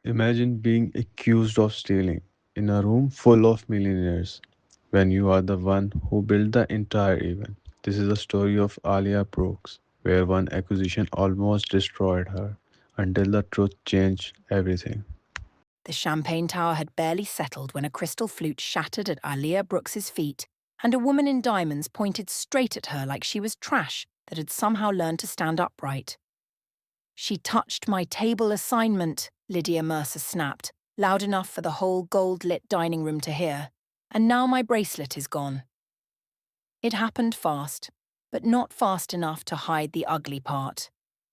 Imagine being accused of stealing in a room full of millionaires when you are the one who built the entire event. This is the story of Aaliyah Brooks, where one accusation almost destroyed her until the truth changed everything. The champagne tower had barely settled when a crystal flute shattered at Aaliyah Brooks's feet, and a woman in diamonds pointed straight at her like she was trash that had somehow learned to stand upright. She touched my table assignment, Lydia Mercer snapped, loud enough for the whole gold-lit dining room to hear. And now my bracelet is gone. It happened fast, but not fast enough to hide the ugly part.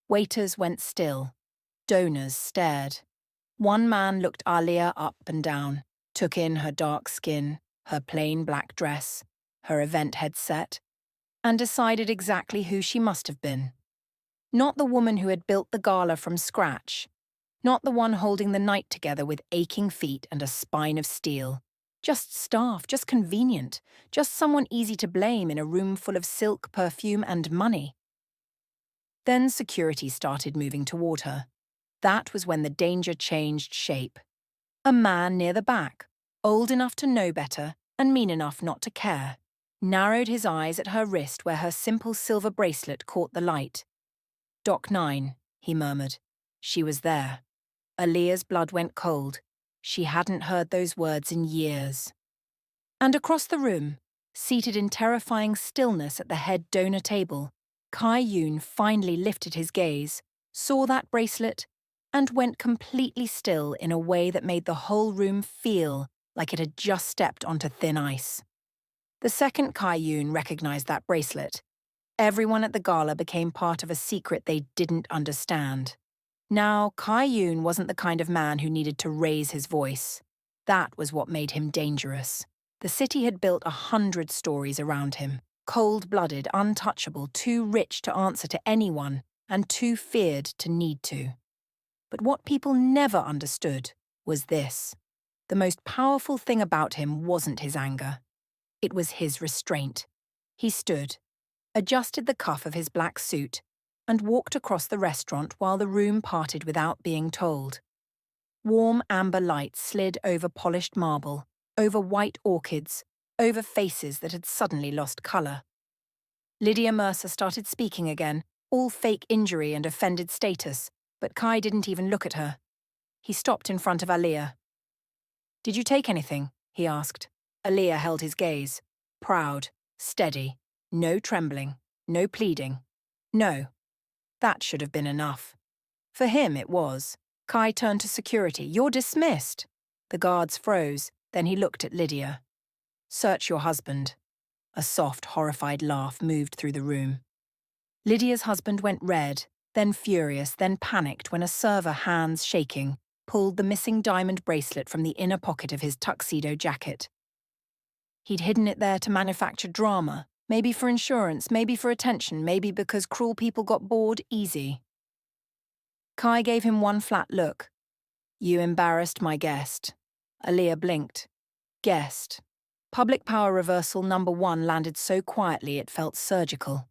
Waiters went still. Donors stared. One man looked Aaliyah up and down, took in her dark skin, her plain black dress, her event headset, and decided exactly who she must have been. Not the woman who had built the gala from scratch. Not the one holding the night together with aching feet and a spine of steel. Just staff, just convenient, just someone easy to blame in a room full of silk, perfume, and money. Then security started moving toward her. That was when the danger changed shape. A man near the back, old enough to know better and mean enough not to care, narrowed his eyes at her wrist where her simple silver bracelet caught the light. Doc 9, he murmured. She was there. Aaliyah's blood went cold. She hadn't heard those words in years. And across the room, seated in terrifying stillness at the head donor table, Yoon finally lifted his gaze, saw that bracelet, and went completely still in a way that made the whole room feel like it had just stepped onto thin ice. The second Yoon recognized that bracelet. Everyone at the gala became part of a secret they didn't understand. Now, Yoon wasn't the kind of man who needed to raise his voice. That was what made him dangerous. The city had built 100 stories around him. Cold-blooded, untouchable, too rich to answer to anyone, and too feared to need to. But what people never understood was this. The most powerful thing about him wasn't his anger. It was his restraint. He stood, adjusted the cuff of his black suit, and walked across the restaurant while the room parted without being told. Warm amber light slid over polished marble, over white orchids, over faces that had suddenly lost colour. Lydia Mercer started speaking again, all fake injury and offended status, but Kai didn't even look at her. He stopped in front of Aaliyah. "Did you take anything?" he asked. Aaliyah held his gaze. Proud, steady, no trembling, no pleading. No. That should have been enough. For him, it was. Kai turned to security. "You're dismissed." The guards froze, then he looked at Lydia. "Search your husband." A soft, horrified laugh moved through the room. Lydia's husband went red, then furious, then panicked when a server, hands shaking, pulled the missing diamond bracelet from the inner pocket of his tuxedo jacket. He'd hidden it there to manufacture drama, maybe for insurance, maybe for attention, maybe because cruel people got bored easy. Kai gave him one flat look. "You embarrassed my guest." Aaliyah blinked. Guest. Public power reversal number 1 landed so quietly it felt surgical.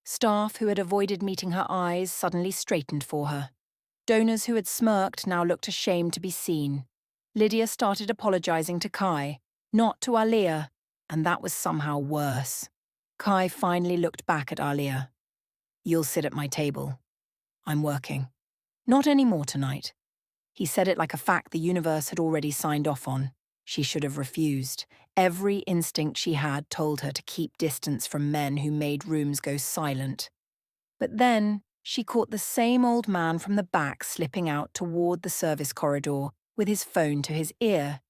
Staff who had avoided meeting her eyes suddenly straightened for her. Donors who had smirked now looked ashamed to be seen. Lydia started apologizing to Kai, not to Aaliyah, and that was somehow worse. Kai finally looked back at Aaliyah. "You'll sit at my table. I'm working. Not anymore tonight." He said it like a fact the universe had already signed off on. She should have refused. Every instinct she had told her to keep distance from men who made rooms go silent. But then she caught the same old man from the back slipping out toward the service corridor with his phone to his ear,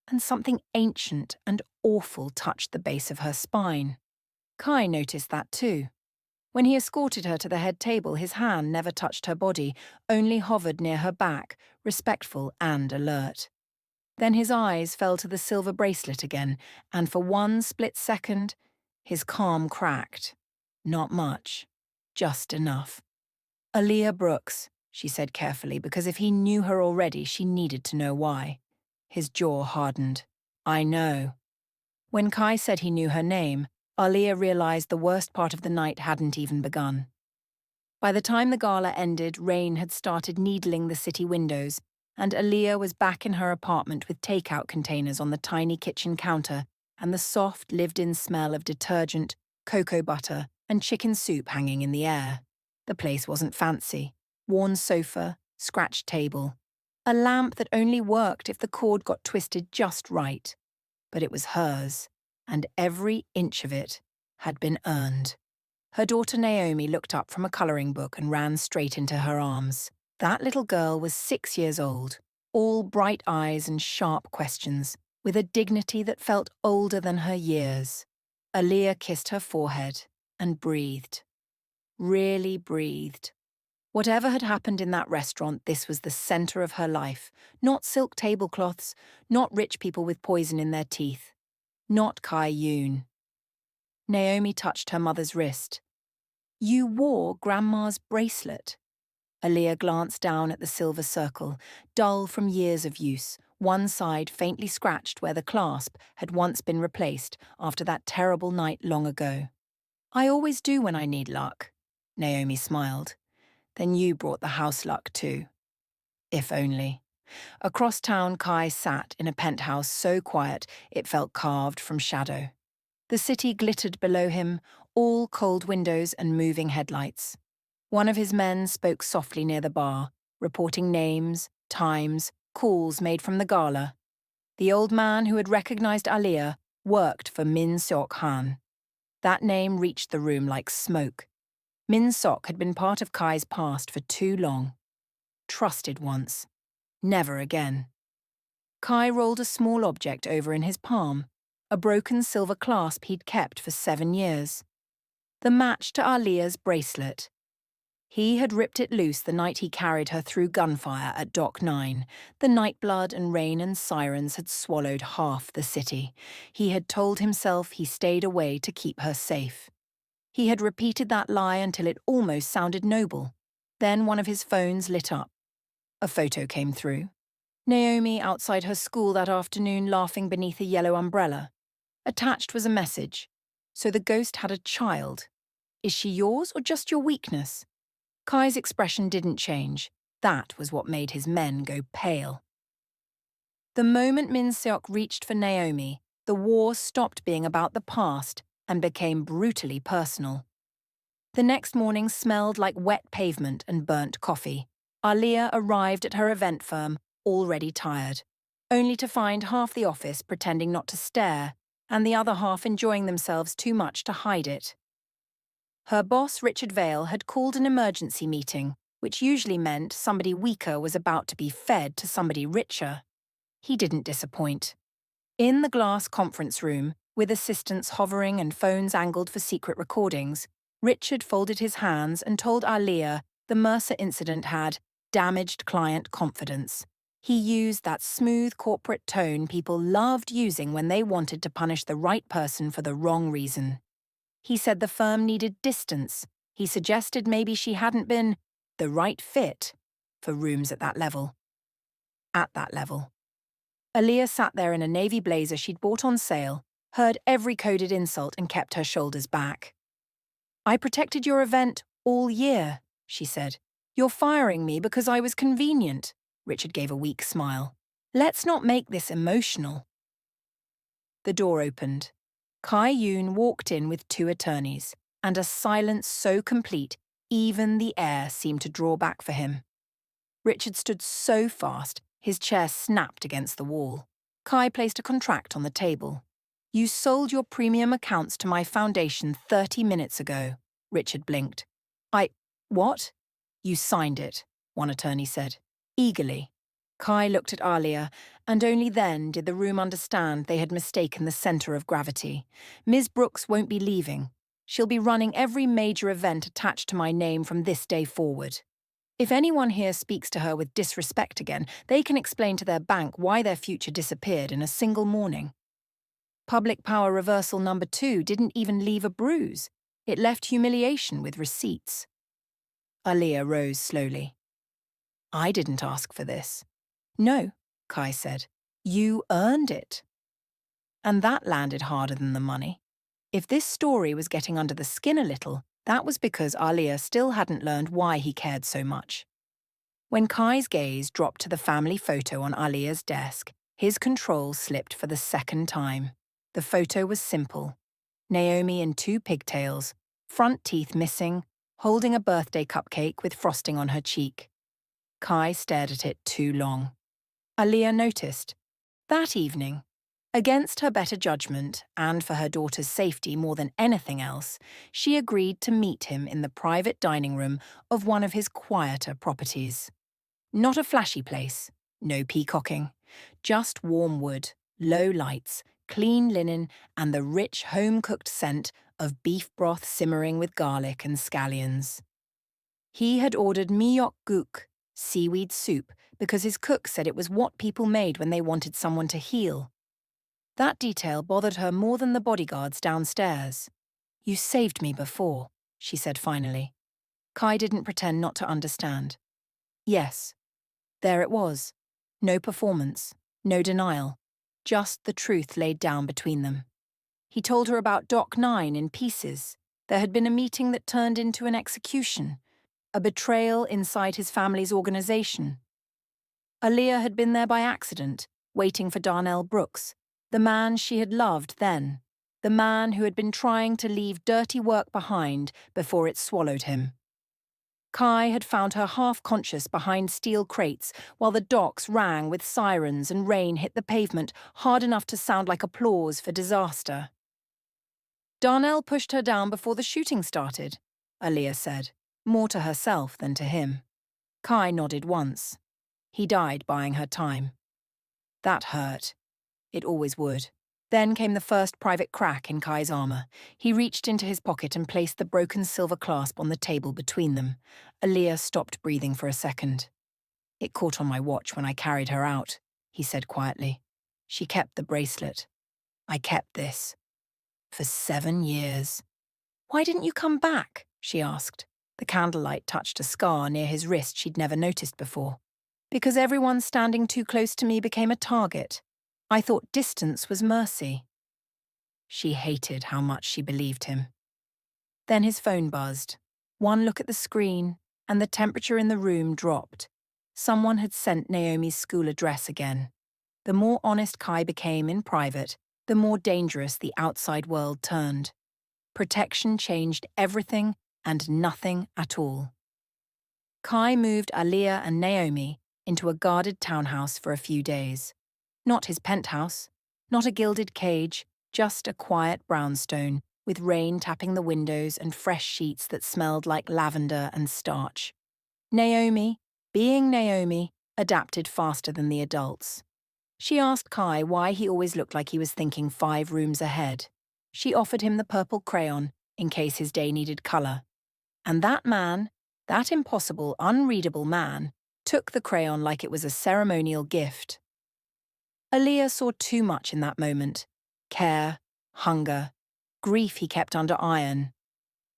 and something ancient and awful touched the base of her spine. Kai noticed that too. When he escorted her to the head table, his hand never touched her body, only hovered near her back, respectful and alert. Then his eyes fell to the silver bracelet again, and for one split second, his calm cracked. Not much. Just enough. "Aaliyah Brooks," she said carefully, because if he knew her already, she needed to know why. His jaw hardened. "I know." When Kai said he knew her name, Aaliyah realized the worst part of the night hadn't even begun. By the time the gala ended, rain had started needling the city windows, and Aaliyah was back in her apartment with takeout containers on the tiny kitchen counter and the soft, lived-in smell of detergent, cocoa butter, and chicken soup hanging in the air. The place wasn't fancy. Worn sofa, scratched table, a lamp that only worked if the cord got twisted just right. But it was hers, and every inch of it had been earned. Her daughter Naomi looked up from a colouring book and ran straight into her arms. That little girl was 6 years old, all bright eyes and sharp questions, with a dignity that felt older than her years. Aaliyah kissed her forehead and breathed. Really breathed. Whatever had happened in that restaurant, this was the centre of her life. Not silk tablecloths, not rich people with poison in their teeth. Not Kai Yoon. Naomi touched her mother's wrist. You wore Grandma's bracelet. Aaliyah glanced down at the silver circle, dull from years of use, one side faintly scratched where the clasp had once been replaced after that terrible night long ago. I always do when I need luck. Naomi smiled. Then you brought the house luck too. If only. Across town, Kai sat in a penthouse so quiet it felt carved from shadow. The city glittered below him, all cold windows and moving headlights. One of his men spoke softly near the bar, reporting names, times, calls made from the gala. The old man who had recognized Aaliyah worked for Min Seok Han. That name reached the room like smoke. Min Seok had been part of Kai's past for too long. Trusted once. Never again. Kai rolled a small object over in his palm, a broken silver clasp he'd kept for 7 years. The match to Aaliyah's bracelet. He had ripped it loose the night he carried her through gunfire at Dock 9. The nightblood and rain and sirens had swallowed half the city. He had told himself he stayed away to keep her safe. He had repeated that lie until it almost sounded noble. Then one of his phones lit up. A photo came through. Naomi outside her school that afternoon laughing beneath a yellow umbrella. Attached was a message. So the ghost had a child. Is she yours or just your weakness? Kai's expression didn't change. That was what made his men go pale. The moment Min Seok reached for Naomi, the war stopped being about the past and became brutally personal. The next morning smelled like wet pavement and burnt coffee. Aaliyah arrived at her event firm, already tired, only to find half the office pretending not to stare and the other half enjoying themselves too much to hide it. Her boss, Richard Vale, had called an emergency meeting, which usually meant somebody weaker was about to be fed to somebody richer. He didn't disappoint. In the glass conference room, with assistants hovering and phones angled for secret recordings, Richard folded his hands and told Aaliyah the Mercer incident had damaged client confidence. He used that smooth corporate tone people loved using when they wanted to punish the right person for the wrong reason. He said the firm needed distance. He suggested maybe she hadn't been the right fit for rooms at that level. At that level. Aaliyah sat there in a navy blazer she'd bought on sale, heard every coded insult and kept her shoulders back. I protected your event all year, she said. You're firing me because I was convenient. Richard gave a weak smile. Let's not make this emotional. The door opened. Kai Yoon walked in with 2 attorneys, and a silence so complete, even the air seemed to draw back for him. Richard stood so fast, his chair snapped against the wall. Kai placed a contract on the table. You sold your premium accounts to my foundation 30 minutes ago, Richard blinked. What? You signed it, one attorney said, eagerly. Kai looked at Aaliyah, and only then did the room understand they had mistaken the centre of gravity. Ms. Brooks won't be leaving. She'll be running every major event attached to my name from this day forward. If anyone here speaks to her with disrespect again, they can explain to their bank why their future disappeared in a single morning. Public power reversal number 2 didn't even leave a bruise. It left humiliation with receipts. Aaliyah rose slowly. I didn't ask for this. No, Kai said. You earned it. And that landed harder than the money. If this story was getting under the skin a little, that was because Aaliyah still hadn't learned why he cared so much. When Kai's gaze dropped to the family photo on Aaliyah's desk, his control slipped for the second time. The photo was simple. Naomi in two pigtails, front teeth missing, holding a birthday cupcake with frosting on her cheek. Kai stared at it too long. Aaliyah noticed. That evening, against her better judgment and for her daughter's safety more than anything else, she agreed to meet him in the private dining room of one of his quieter properties. Not a flashy place, no peacocking, just warm wood, low lights, clean linen, and the rich home-cooked scent of beef broth simmering with garlic and scallions. He had ordered miyok guk, seaweed soup, because his cook said it was what people made when they wanted someone to heal. That detail bothered her more than the bodyguards downstairs. "You saved me before," she said finally. Kai didn't pretend not to understand. Yes, there it was. No performance, no denial, just the truth laid down between them. He told her about Doc 9 in pieces. There had been a meeting that turned into an execution, a betrayal inside his family's organization. Aaliyah had been there by accident, waiting for Aaliyah Brooks, the man she had loved then, the man who had been trying to leave dirty work behind before it swallowed him. Kai had found her half-conscious behind steel crates while the docks rang with sirens and rain hit the pavement hard enough to sound like applause for disaster. "Darnell pushed her down before the shooting started," Aaliyah said, more to herself than to him. Kai nodded once. He died buying her time. That hurt. It always would. Then came the first private crack in Kai's armor. He reached into his pocket and placed the broken silver clasp on the table between them. Aaliyah stopped breathing for a second. "It caught on my watch when I carried her out," he said quietly. "She kept the bracelet. I kept this. For 7 years. Why didn't you come back?" she asked. The candlelight touched a scar near his wrist she'd never noticed before. "Because everyone standing too close to me became a target. I thought distance was mercy." She hated how much she believed him. Then his phone buzzed. One look at the screen, and the temperature in the room dropped. Someone had sent Naomi's school address again. The more honest Kai became in private, the more dangerous the outside world turned. Protection changed everything and nothing at all. Kai moved Aaliyah and Naomi into a guarded townhouse for a few days. Not his penthouse, not a gilded cage, just a quiet brownstone with rain tapping the windows and fresh sheets that smelled like lavender and starch. Naomi, being Naomi, adapted faster than the adults. She asked Kai why he always looked like he was thinking 5 rooms ahead. She offered him the purple crayon in case his day needed colour. And that man, that impossible, unreadable man, took the crayon like it was a ceremonial gift. Aaliyah saw too much in that moment. Care, hunger, grief he kept under iron.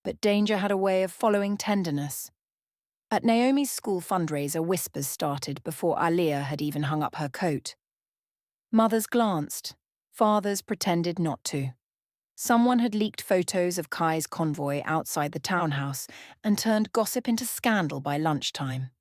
But danger had a way of following tenderness. At Naomi's school fundraiser, whispers started before Aaliyah had even hung up her coat. Mothers glanced. Fathers pretended not to. Someone had leaked photos of Kai's convoy outside the townhouse and turned gossip into scandal by lunchtime.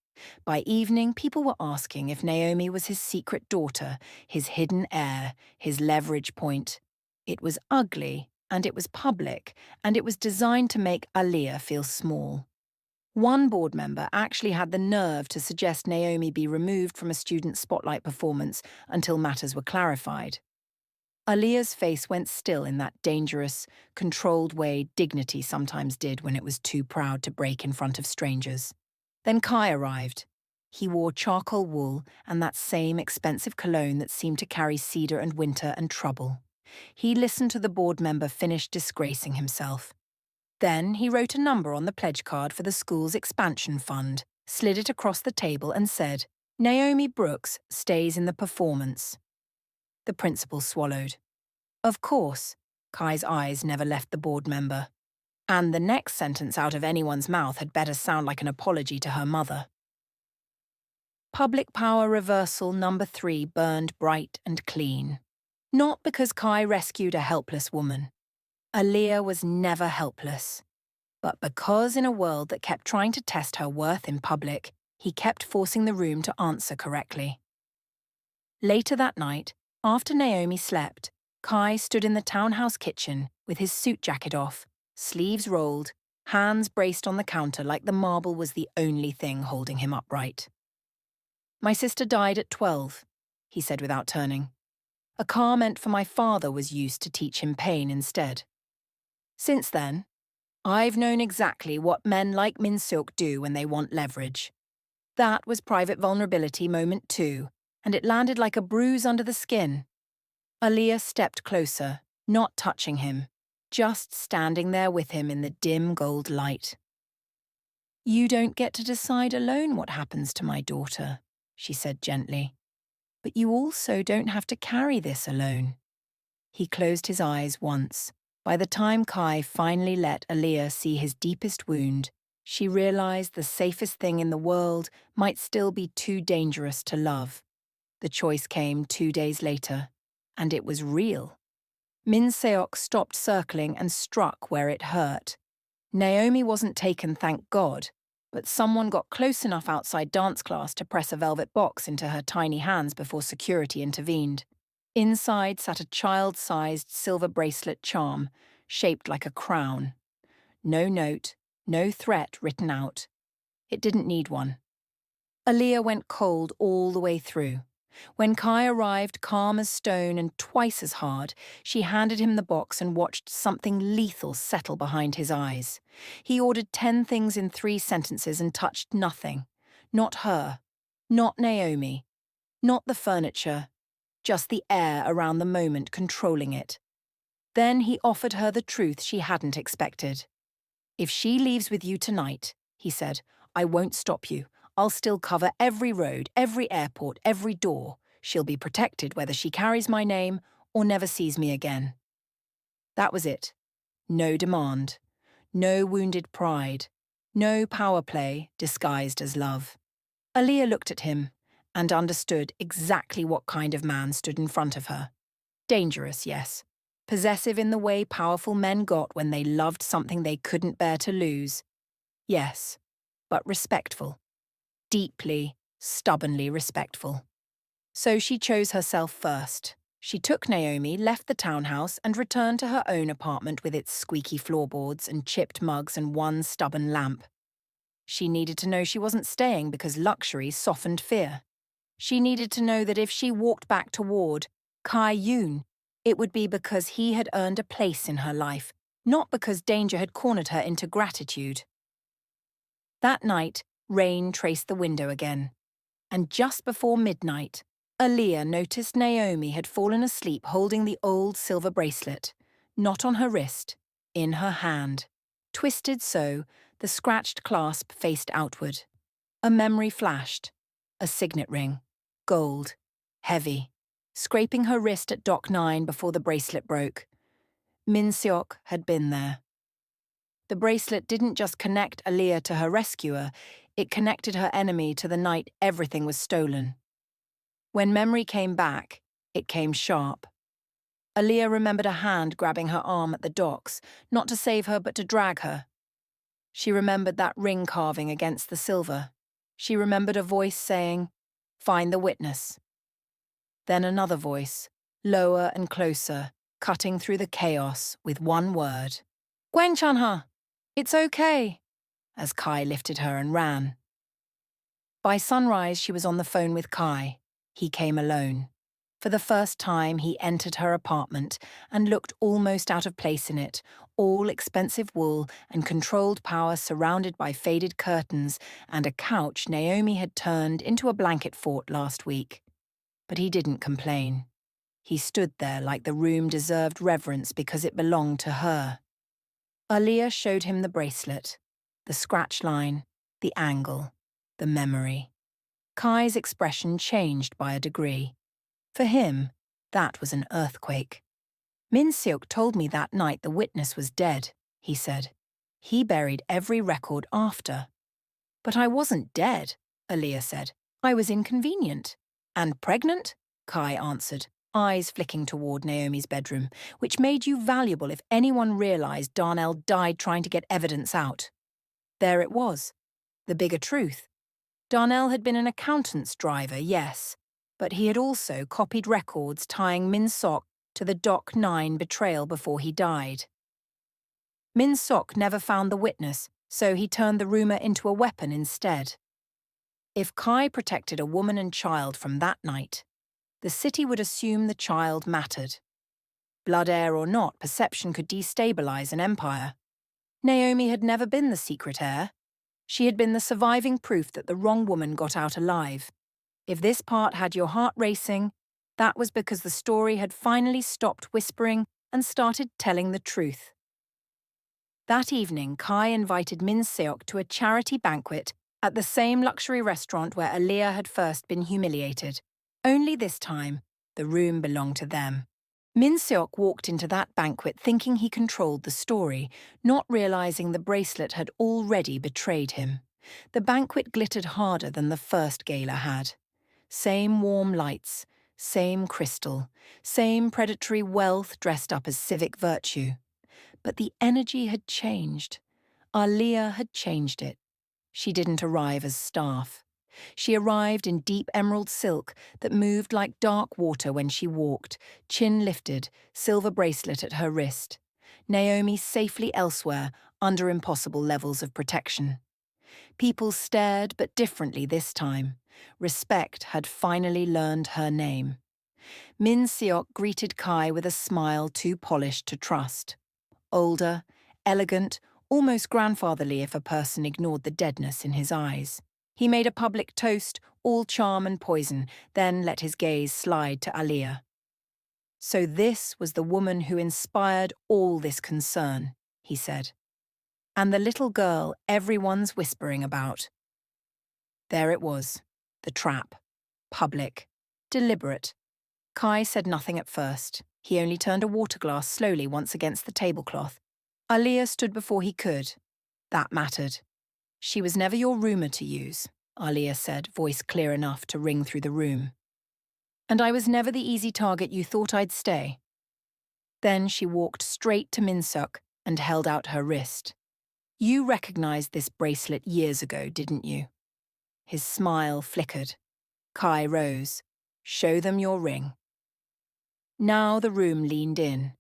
By evening, people were asking if Naomi was his secret daughter, his hidden heir, his leverage point. It was ugly, and it was public, and it was designed to make Aaliyah feel small. One board member actually had the nerve to suggest Naomi be removed from a student spotlight performance until matters were clarified. Aaliyah's face went still in that dangerous, controlled way dignity sometimes did when it was too proud to break in front of strangers. Then Kai arrived. He wore charcoal wool and that same expensive cologne that seemed to carry cedar and winter and trouble. He listened to the board member finish disgracing himself. Then he wrote a number on the pledge card for the school's expansion fund, slid it across the table and said, "Naomi Brooks stays in the performance." The principal swallowed. Of course, Kai's eyes never left the board member. And the next sentence out of anyone's mouth had better sound like an apology to her mother. Public power reversal number 3 burned bright and clean. Not because Kai rescued a helpless woman. Aaliyah was never helpless. But because in a world that kept trying to test her worth in public, He kept forcing the room to answer correctly. Later that night, after Naomi slept, Kai stood in the townhouse kitchen with his suit jacket off, sleeves rolled, hands braced on the counter like the marble was the only thing holding him upright. "My sister died at 12, he said without turning. A car meant for my father was used to teach him pain instead. Since then, I've known exactly what men like Min Seok do when they want leverage. That was private vulnerability moment 2, and it landed like a bruise under the skin." Aaliyah stepped closer, not touching him, just standing there with him in the dim gold light. "You don't get to decide alone what happens to my daughter," she said gently. "But you also don't have to carry this alone." He closed his eyes once. By the time Kai finally let Aaliyah see his deepest wound, she realized the safest thing in the world might still be too dangerous to love. The choice came 2 days later, and it was real. Min Seok stopped circling and struck where it hurt. Naomi wasn't taken, thank God, but someone got close enough outside dance class to press a velvet box into her tiny hands before security intervened. Inside sat a child-sized silver bracelet charm, shaped like a crown. No note, no threat written out. It didn't need one. Aaliyah went cold all the way through. When Kai arrived, calm as stone and twice as hard, she handed him the box and watched something lethal settle behind his eyes. He ordered 10 things in 3 sentences and touched nothing. Not her. Not Naomi. Not the furniture. Just the air around the moment controlling it. Then he offered her the truth she hadn't expected. "If she leaves with you tonight," he said, "I won't stop you. I'll still cover every road, every airport, every door. She'll be protected whether she carries my name or never sees me again." That was it. No demand. No wounded pride. No power play disguised as love. Aaliyah looked at him and understood exactly what kind of man stood in front of her. Dangerous, yes. Possessive in the way powerful men got when they loved something they couldn't bear to lose. Yes, but respectful. Deeply, stubbornly respectful. So she chose herself first. She took Naomi, left the townhouse, and returned to her own apartment with its squeaky floorboards and chipped mugs and one stubborn lamp. She needed to know she wasn't staying because luxury softened fear. She needed to know that if she walked back toward Kai Yoon, it would be because he had earned a place in her life, not because danger had cornered her into gratitude. That night, rain traced the window again, and just before midnight, Aaliyah noticed Naomi had fallen asleep holding the old silver bracelet, not on her wrist, in her hand, twisted so the scratched clasp faced outward. A memory flashed, a signet ring, gold, heavy, scraping her wrist at Dock 9 before the bracelet broke. Min Seok had been there. The bracelet didn't just connect Aaliyah to her rescuer, it connected her enemy to the night everything was stolen. When memory came back, it came sharp. Aaliyah remembered a hand grabbing her arm at the docks, not to save her but to drag her. She remembered that ring carving against the silver. She remembered a voice saying, "Find the witness." Then another voice, lower and closer, cutting through the chaos with one word. "Gwen-chan-ha! It's okay," as Kai lifted her and ran. By sunrise, she was on the phone with Kai. He came alone. For the first time, he entered her apartment and looked almost out of place in it, all expensive wool and controlled power surrounded by faded curtains and a couch Naomi had turned into a blanket fort last week. But he didn't complain. He stood there like the room deserved reverence because it belonged to her. Aaliyah showed him the bracelet, the scratch line, the angle, the memory. Kai's expression changed by a degree. For him, that was an earthquake. "Min Seok told me that night the witness was dead," he said. "He buried every record after." "But I wasn't dead," Aaliyah said. "I was inconvenient." "And pregnant?" Kai answered, eyes flicking toward Naomi's bedroom, "which made you valuable if anyone realized Darnell died trying to get evidence out." There it was, the bigger truth. Darnell had been an accountant's driver, yes, but he had also copied records tying Min Sok to the Dock 9 betrayal before he died. Min Sok never found the witness, so he turned the rumour into a weapon instead. If Kai protected a woman and child from that night, the city would assume the child mattered. Blood heir or not, perception could destabilise an empire. Naomi had never been the secret heir. She had been the surviving proof that the wrong woman got out alive. If this part had your heart racing, that was because the story had finally stopped whispering and started telling the truth. That evening, Kai invited Min Seok to a charity banquet at the same luxury restaurant where Aaliyah had first been humiliated. Only this time, the room belonged to them. Min Seok walked into that banquet thinking he controlled the story, not realizing the bracelet had already betrayed him. The banquet glittered harder than the first gala had. Same warm lights, same crystal, same predatory wealth dressed up as civic virtue. But the energy had changed. Aaliyah had changed it. She didn't arrive as staff. She arrived in deep emerald silk that moved like dark water when she walked, chin lifted, silver bracelet at her wrist. Naomi safely elsewhere, under impossible levels of protection. People stared, but differently this time. Respect had finally learned her name. Min Seok greeted Kai with a smile too polished to trust. Older, elegant, almost grandfatherly if a person ignored the deadness in his eyes. He made a public toast, all charm and poison, then let his gaze slide to Aaliyah. So this was the woman who inspired all this concern, he said. And the little girl everyone's whispering about. There it was, the trap. Public. Deliberate. Kai said nothing at first. He only turned a water glass slowly once against the tablecloth. Aaliyah stood before he could. That mattered. She was never your rumour to use, Aaliyah said, voice clear enough to ring through the room. And I was never the easy target you thought I'd stay. Then she walked straight to Min Seok and held out her wrist. You recognized this bracelet years ago, didn't you? His smile flickered. Kai rose. Show them your ring. Now the room leaned in.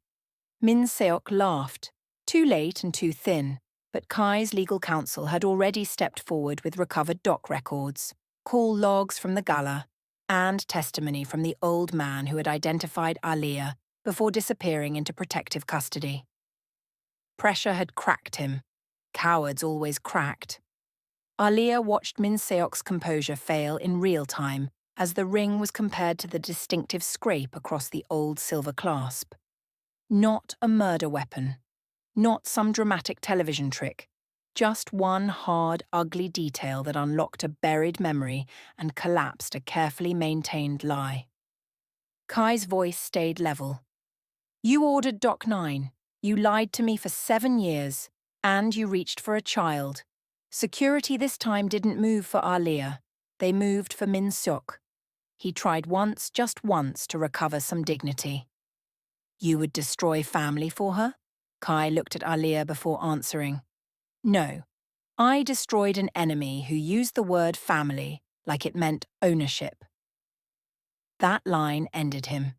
Min Seok laughed, too late and too thin, but Kai's legal counsel had already stepped forward with recovered dock records, call logs from the gala, and testimony from the old man who had identified Aaliyah before disappearing into protective custody. Pressure had cracked him. Cowards always cracked. Aaliyah watched Min Seok's composure fail in real time as the ring was compared to the distinctive scrape across the old silver clasp. Not a murder weapon. Not some dramatic television trick. Just one hard, ugly detail that unlocked a buried memory and collapsed a carefully maintained lie. Kai's voice stayed level. You ordered Dock 9. You lied to me for 7 years. And you reached for a child. Security this time didn't move for Aaliyah. They moved for Min Seok. He tried once, just once, to recover some dignity. You would destroy family for her? Kai looked at Aaliyah before answering. No. I destroyed an enemy who used the word family like it meant ownership. That line ended him.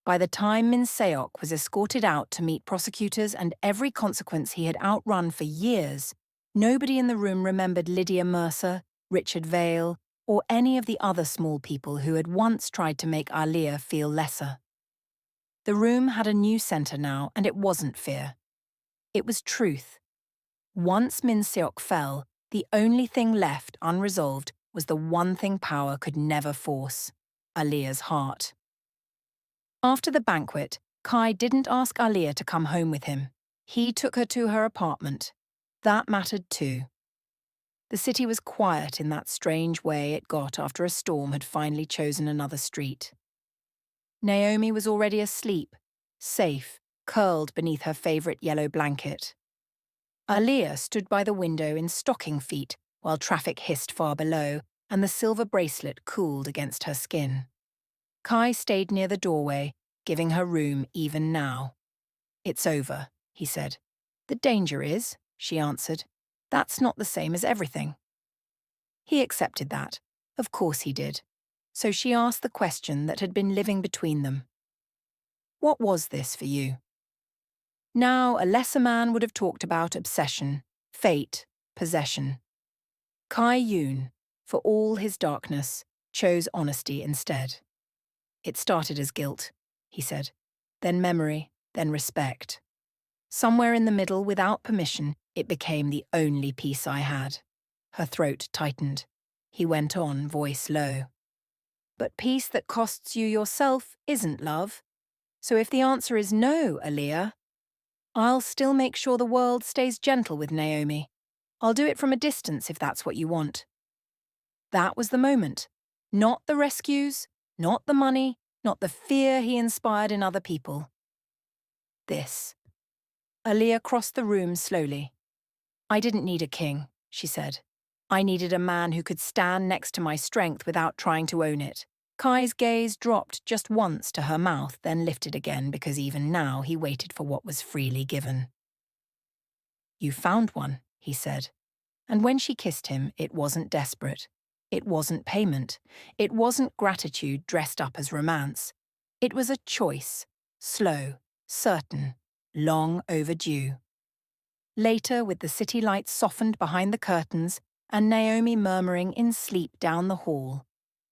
By the time Min Seok was escorted out to meet prosecutors and every consequence he had outrun for years, nobody in the room remembered Lydia Mercer, Richard Vale, or any of the other small people who had once tried to make Aaliyah feel lesser. The room had a new centre now, and it wasn't fear. It was truth. Once Min Seok fell, the only thing left unresolved was the one thing power could never force, Aaliyah's heart. After the banquet, Kai didn't ask Aaliyah to come home with him. He took her to her apartment. That mattered too. The city was quiet in that strange way it got after a storm had finally chosen another street. Naomi was already asleep, safe, curled beneath her favourite yellow blanket. Aaliyah stood by the window in stocking feet while traffic hissed far below and the silver bracelet cooled against her skin. Kai stayed near the doorway, giving her room even now. It's over, he said. The danger is, she answered. That's not the same as everything. He accepted that. Of course he did. So she asked the question that had been living between them. What was this for you? Now, a lesser man would have talked about obsession, fate, possession. Yoon, for all his darkness, chose honesty instead. It started as guilt, he said, then memory, then respect. Somewhere in the middle, without permission, it became the only peace I had. Her throat tightened. He went on, voice low. But peace that costs you yourself isn't love. So if the answer is no, Aaliyah, I'll still make sure the world stays gentle with Naomi. I'll do it from a distance if that's what you want. That was the moment. Not the rescues, not the money, not the fear he inspired in other people. This. Aaliyah crossed the room slowly. I didn't need a king, she said. I needed a man who could stand next to my strength without trying to own it. Kai's gaze dropped just once to her mouth, then lifted again because even now he waited for what was freely given. You found one, he said. And when she kissed him, it wasn't desperate. It wasn't payment. It wasn't gratitude dressed up as romance. It was a choice, slow, certain, long overdue. Later, with the city lights softened behind the curtains and Naomi murmuring in sleep down the hall,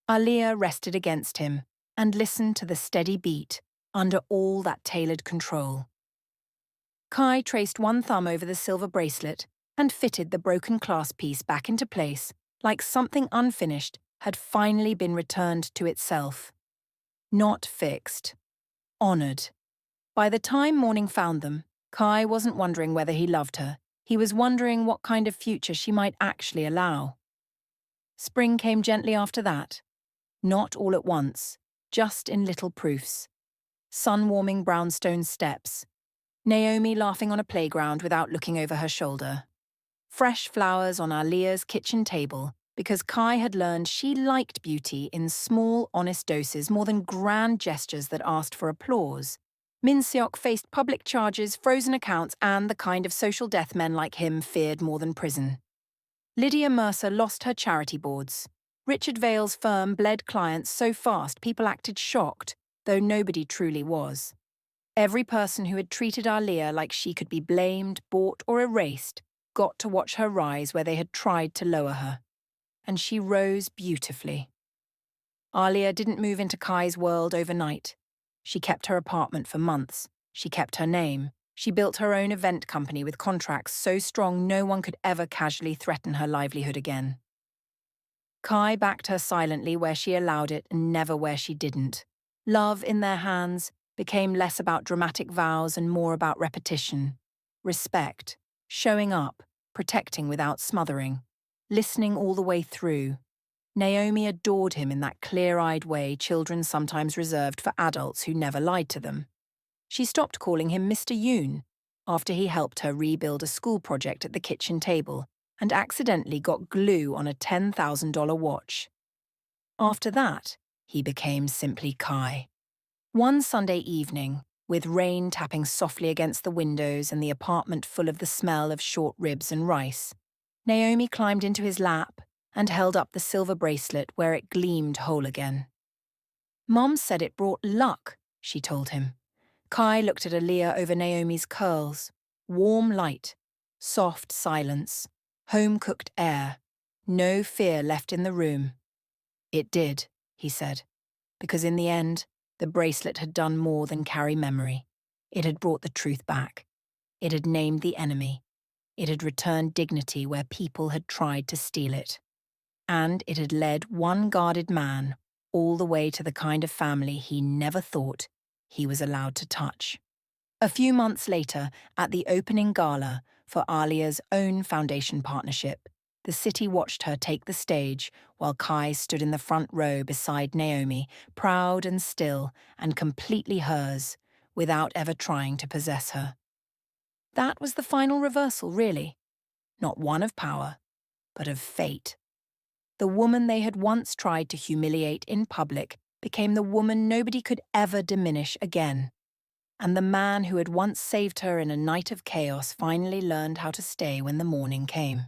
Aaliyah rested against him and listened to the steady beat under all that tailored control. Kai traced one thumb over the silver bracelet and fitted the broken clasp piece back into place like something unfinished had finally been returned to itself. Not fixed. Honored. By the time morning found them, Kai wasn't wondering whether he loved her. He was wondering what kind of future she might actually allow. Spring came gently after that. Not all at once, just in little proofs. Sun-warming brownstone steps. Naomi laughing on a playground without looking over her shoulder. Fresh flowers on Aaliyah's kitchen table because Kai had learned she liked beauty in small, honest doses more than grand gestures that asked for applause. Min Seok faced public charges, frozen accounts, and the kind of social death men like him feared more than prison. Lydia Mercer lost her charity boards. Richard Vale's firm bled clients so fast people acted shocked, though nobody truly was. Every person who had treated Aaliyah like she could be blamed, bought, or erased got to watch her rise where they had tried to lower her. And she rose beautifully. Aaliyah didn't move into Kai's world overnight. She kept her apartment for months. She kept her name. She built her own event company with contracts so strong no one could ever casually threaten her livelihood again. Kai backed her silently where she allowed it and never where she didn't. Love in their hands became less about dramatic vows and more about repetition. Respect. Showing up. Protecting without smothering. Listening all the way through. Naomi adored him in that clear-eyed way children sometimes reserved for adults who never lied to them. She stopped calling him Mr. Yoon after he helped her rebuild a school project at the kitchen table and accidentally got glue on a $10,000 watch. After that, he became simply Kai. One Sunday evening, with rain tapping softly against the windows and the apartment full of the smell of short ribs and rice, Naomi climbed into his lap and held up the silver bracelet where it gleamed whole again. Mom said it brought luck, she told him. Kai looked at Aaliyah over Naomi's curls. Warm light, soft silence, home-cooked air, no fear left in the room. It did, he said, because in the end, the bracelet had done more than carry memory. It had brought the truth back. It had named the enemy. It had returned dignity where people had tried to steal it. And it had led one guarded man all the way to the kind of family he never thought he was allowed to touch. A few months later, at the opening gala for Aaliyah's own foundation partnership, the city watched her take the stage while Kai stood in the front row beside Naomi, proud and still and completely hers, without ever trying to possess her. That was the final reversal, really. Not one of power, but of fate. The woman they had once tried to humiliate in public became the woman nobody could ever diminish again. And the man who had once saved her in a night of chaos finally learned how to stay when the morning came.